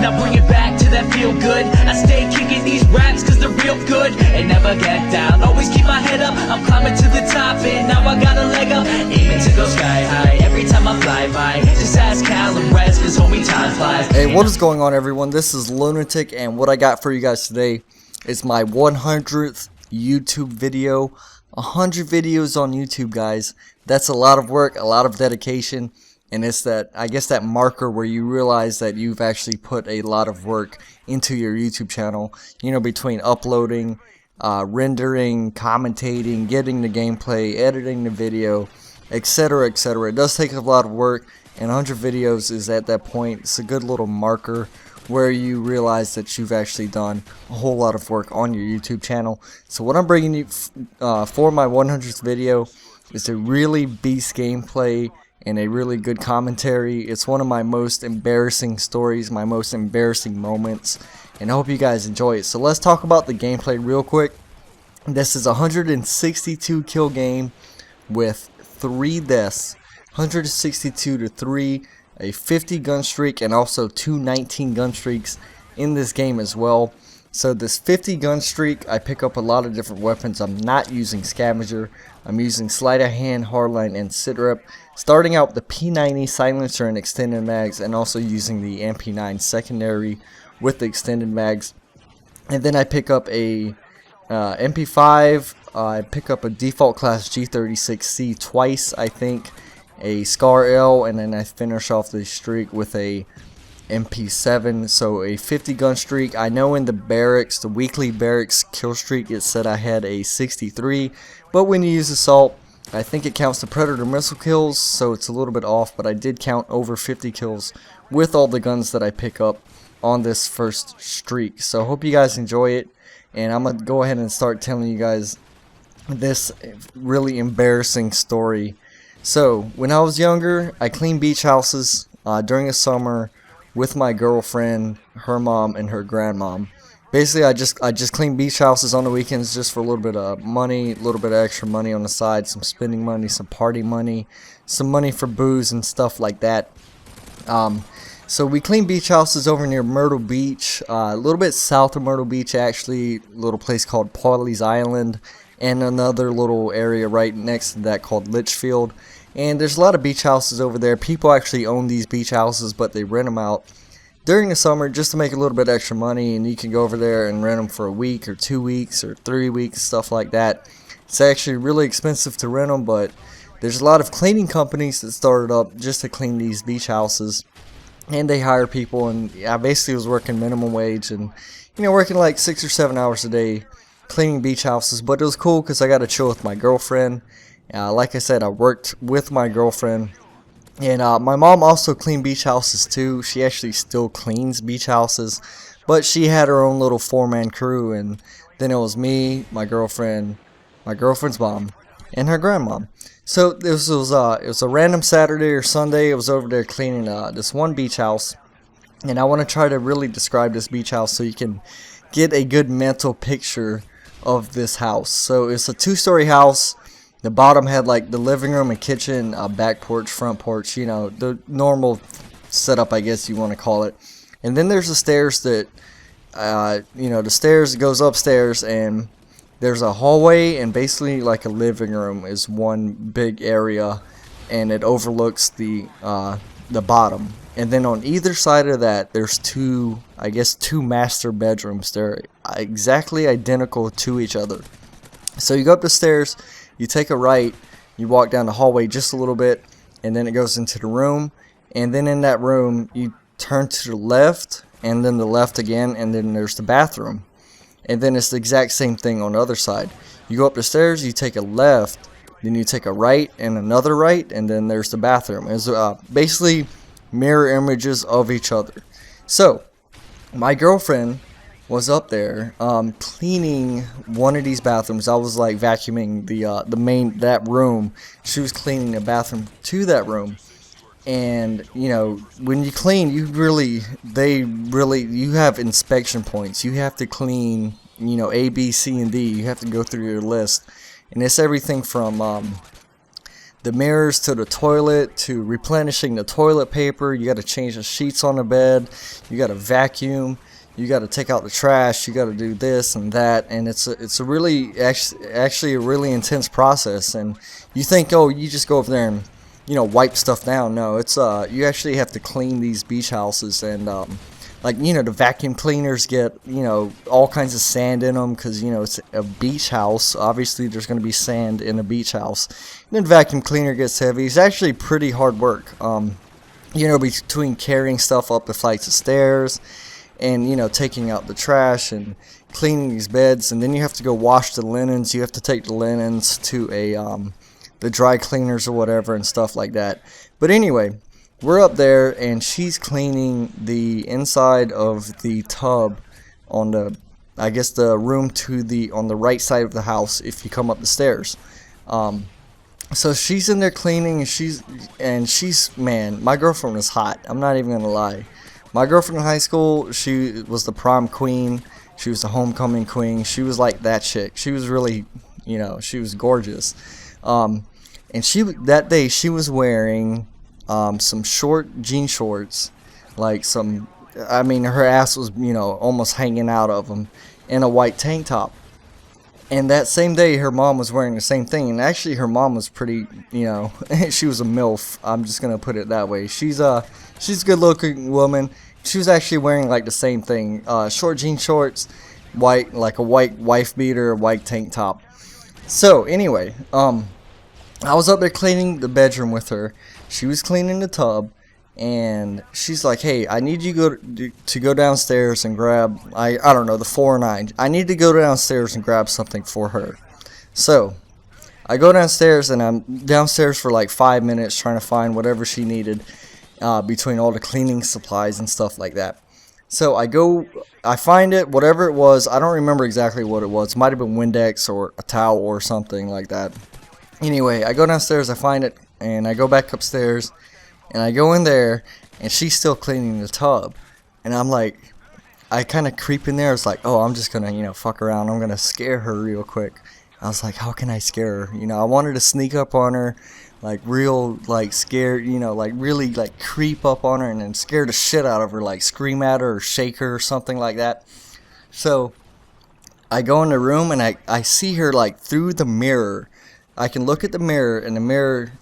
Now bring it back to that feel good. I stay kicking these raps cause they're real good. And never get down, always keep my head up. I'm climbing to the top and now I got a leg up. Aiming to go sky high every time I fly by. Just ask Cal and Rez cause homie time flies. Hey, what is going on, everyone? This is Lunatic, and what I got for you guys today is my 100th YouTube video. 100 videos on YouTube, guys. That's a lot of work, a lot of dedication, and it's that, I guess, that marker where you realize that you've actually put a lot of work into your YouTube channel. You know, between uploading, rendering, commentating, getting the gameplay, editing the video, etc., etc. It does take a lot of work, and 100 videos is at that point. It's a good little marker where you realize that you've actually done a whole lot of work on your YouTube channel. So what I'm bringing you for my 100th video is a really beast gameplay and a really good commentary. It's one of my most embarrassing stories, my most embarrassing moments, and I hope you guys enjoy it. So let's talk about the gameplay real quick. This is a 162 kill game with 3 deaths, 162 to 3, a 50 gun streak, and also 2 19 gun streaks in this game as well. So this 50 gun streak, I pick up a lot of different weapons. I'm not using scavenger. I'm using sleight of hand, hardline, and sit rep. Starting out with the P90 silencer and extended mags, and also using the MP9 secondary with the extended mags. And then I pick up a MP5. I pick up a default class G36C twice, I think. A Scar L, and then I finish off the streak with a MP7. So a 50 gun streak. I know in the barracks, the weekly barracks kill streak, it said I had a 63, but when you use assault, I think it counts the predator missile kills, so it's a little bit off, but I did count over 50 kills with all the guns that I pick up on this first streak. So I hope you guys enjoy it, and I'm gonna go ahead and start telling you guys this really embarrassing story. So, when I was younger, I cleaned beach houses during the summer with my girlfriend, her mom, and her grandmom. Basically, I just cleaned beach houses on the weekends just for a little bit of money, a little bit of extra money on the side, some spending money, some party money, some money for booze and stuff like that. So we cleaned beach houses over near Myrtle Beach, a little bit south of Myrtle Beach actually, a little place called Pawleys Island, and another little area right next to that called Litchfield. And there's a lot of beach houses over there. People actually own these beach houses, but they rent them out during the summer just to make a little bit extra money, and you can go over there and rent them for a week or 2 weeks or 3 weeks, stuff like that. It's actually really expensive to rent them, but there's a lot of cleaning companies that started up just to clean these beach houses, and they hire people. And I basically was working minimum wage and, you know, working like 6 or 7 hours a day cleaning beach houses, but it was cool because I got to chill with my girlfriend. Like I said, I worked with my girlfriend, and my mom also cleaned beach houses too. She actually still cleans beach houses, but she had her own little 4-man crew, and then it was me, my girlfriend's mom, and her grandmom. So it was a random Saturday or Sunday. I was over there cleaning this one beach house, and I want to try to really describe this beach house so you can get a good mental picture of this house. So it's a 2-story house. The bottom had like the living room and kitchen, back porch, front porch, you know, the normal setup, I guess you want to call it. And then there's the stairs that, you know, the stairs goes upstairs, and there's a hallway, and basically like a living room is one big area, and it overlooks the bottom. And then on either side of that, there's 2 master bedrooms. They're exactly identical to each other. So you go up the stairs, you take a right, you walk down the hallway just a little bit, and then it goes into the room. And then in that room, you turn to the left, and then the left again, and then there's the bathroom. And then it's the exact same thing on the other side. You go up the stairs, you take a left, then you take a right, and another right, and then there's the bathroom. It's basically mirror images of each other. So, my girlfriend was up there cleaning one of these bathrooms. I was like vacuuming that room. She was cleaning the bathroom to that room. And you know, when you clean, you have inspection points. You have to clean, you know, A, B, C, and D. You have to go through your list, and it's everything from the mirrors to the toilet, to replenishing the toilet paper. You got to change the sheets on the bed. You got to vacuum. You got to take out the trash. You got to do this and that, and it's a really actually a really intense process. And you think, oh, you just go over there and wipe stuff down. No, it's you actually have to clean these beach houses, and like the vacuum cleaners get all kinds of sand in them because it's a beach house. Obviously, there's going to be sand in a beach house. And then vacuum cleaner gets heavy. It's actually pretty hard work. Between carrying stuff up the flights of stairs, and taking out the trash and cleaning these beds, and then you have to go wash the linens. You have to take the linens to the dry cleaners or whatever and stuff like that. But anyway, we're up there and she's cleaning the inside of the tub on the, I guess, the room on the right side of the house if you come up the stairs. So she's in there cleaning, and she's man, my girlfriend was hot. I'm not even gonna lie. My girlfriend in high school, she was the prom queen. She was the homecoming queen. She was like that chick. She was really, she was gorgeous. And that day she was wearing some short jean shorts, like her ass was almost hanging out of them, and a white tank top. And that same day her mom was wearing the same thing, and actually her mom was pretty, she was a MILF. I'm just gonna put it that way. She's a good looking woman. She was actually wearing like the same thing, short jean shorts, white, like a white wife beater, white tank top. So anyway, I was up there cleaning the bedroom with her. She was cleaning the tub, and she's like, hey, I need you to go downstairs and grab, I don't know, the 409. I need to go downstairs and grab something for her. So I go downstairs, and I'm downstairs for like 5 minutes trying to find whatever she needed between all the cleaning supplies and stuff like that. So I find it, whatever it was. I don't remember exactly what it was. It might have been Windex or a towel or something like that. Anyway, I go downstairs, I find it, and I go back upstairs, and I go in there, and she's still cleaning the tub. And I'm like, I kind of creep in there. It's like, oh, I'm just going to, fuck around. I'm going to scare her real quick. I was like, how can I scare her? I wanted to sneak up on her, like real, like scared, like really like creep up on her and then scare the shit out of her, like scream at her or shake her or something like that. So I go in the room, and I see her like through the mirror. I can look at the mirror, and the mirror,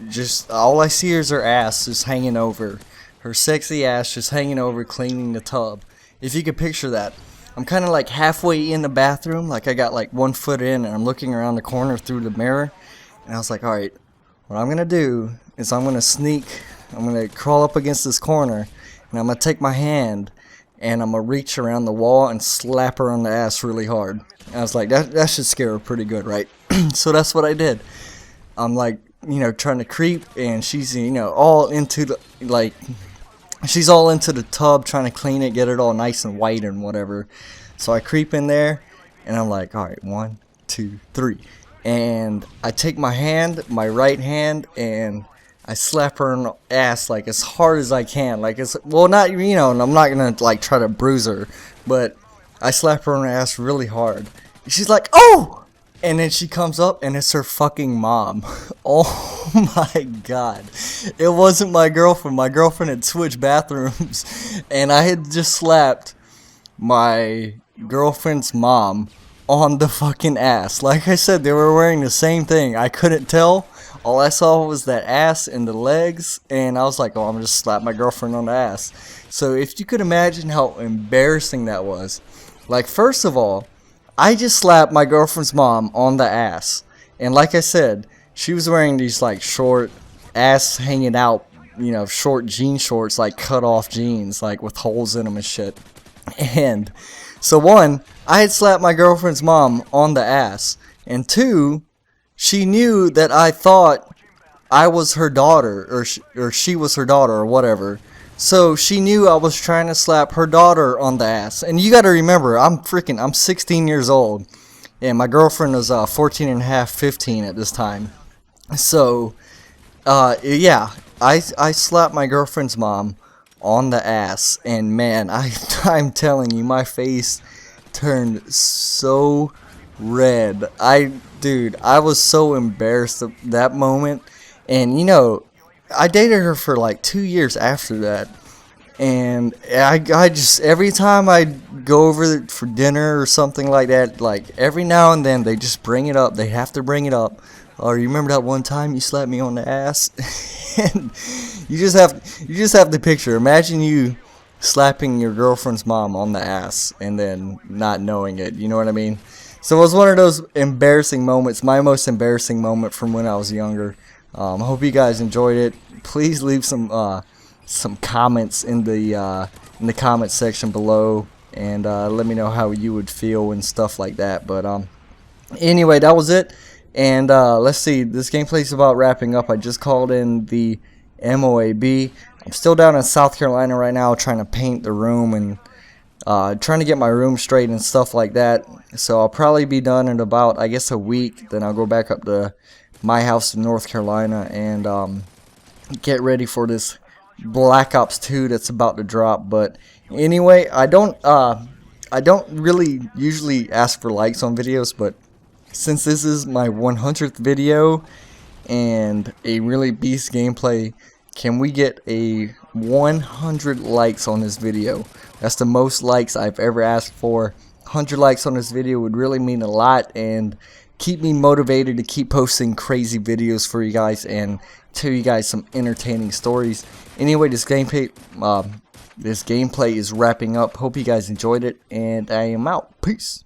just all I see is her ass just hanging over. Her sexy ass just hanging over, cleaning the tub. If you could picture that. I'm kind of like halfway in the bathroom, like I got like 1 foot in, and I'm looking around the corner through the mirror. And I was like, alright, what I'm going to do is I'm going to sneak, I'm going to crawl up against this corner, and I'm going to take my hand, and I'm going to reach around the wall and slap her on the ass really hard. And I was like, that should scare her pretty good, right? So that's what I did. I'm like, trying to creep, and she's, all into the, like, she's all into the tub trying to clean it, get it all nice and white and whatever. So I creep in there, and I'm like, alright, 1, 2, 3. And I take my hand, my right hand, and I slap her in the ass like as hard as I can. Like it's, well, not, and I'm not gonna like try to bruise her, but I slap her in the ass really hard. She's like, oh! And then she comes up, and it's her fucking mom. Oh my god. It wasn't my girlfriend. My girlfriend had switched bathrooms, and I had just slapped my girlfriend's mom on the fucking ass. Like I said, they were wearing the same thing. I couldn't tell. All I saw was that ass and the legs, and I was like, oh, I'm gonna just slap my girlfriend on the ass. So if you could imagine how embarrassing that was. Like, first of all, I just slapped my girlfriend's mom on the ass. And like I said, she was wearing these like short ass hanging out, short jean shorts, like cut off jeans, like with holes in them and shit. And so 1, I had slapped my girlfriend's mom on the ass. And 2, she knew that I thought I was her daughter, or she was her daughter, or whatever. So she knew I was trying to slap her daughter on the ass. And you gotta remember, I'm 16 years old. And my girlfriend was 14 and a half, 15 at this time. So, yeah, I slapped my girlfriend's mom on the ass. And man, I'm telling you, my face turned so red. Dude, I was so embarrassed at that moment. And you know, I dated her for like 2 years after that. And I just, every time I go over for dinner or something like that, like every now and then they just bring it up. They have to bring it up. Oh, you remember that one time you slapped me on the ass? And you just have to picture. Imagine you slapping your girlfriend's mom on the ass and then not knowing it. You know what I mean? So it was one of those embarrassing moments. My most embarrassing moment from when I was younger. I hope you guys enjoyed it. Please leave some comments in the comment section below, and let me know how you would feel and stuff like that. But anyway, that was it. And let's see, this gameplay is about wrapping up. I just called in the MOAB. I'm still down in South Carolina right now trying to paint the room and trying to get my room straight and stuff like that. So I'll probably be done in about, I guess, a week. Then I'll go back up to my house in North Carolina and get ready for this Black Ops 2 that's about to drop. But anyway, I don't really usually ask for likes on videos, but since this is my 100th video and a really beast gameplay, can we get a 100 likes on this video? That's the most likes I've ever asked for. 100 likes on this video would really mean a lot and keep me motivated to keep posting crazy videos for you guys and tell you guys some entertaining stories. Anyway, this gameplay is wrapping up. Hope you guys enjoyed it, and I am out. Peace.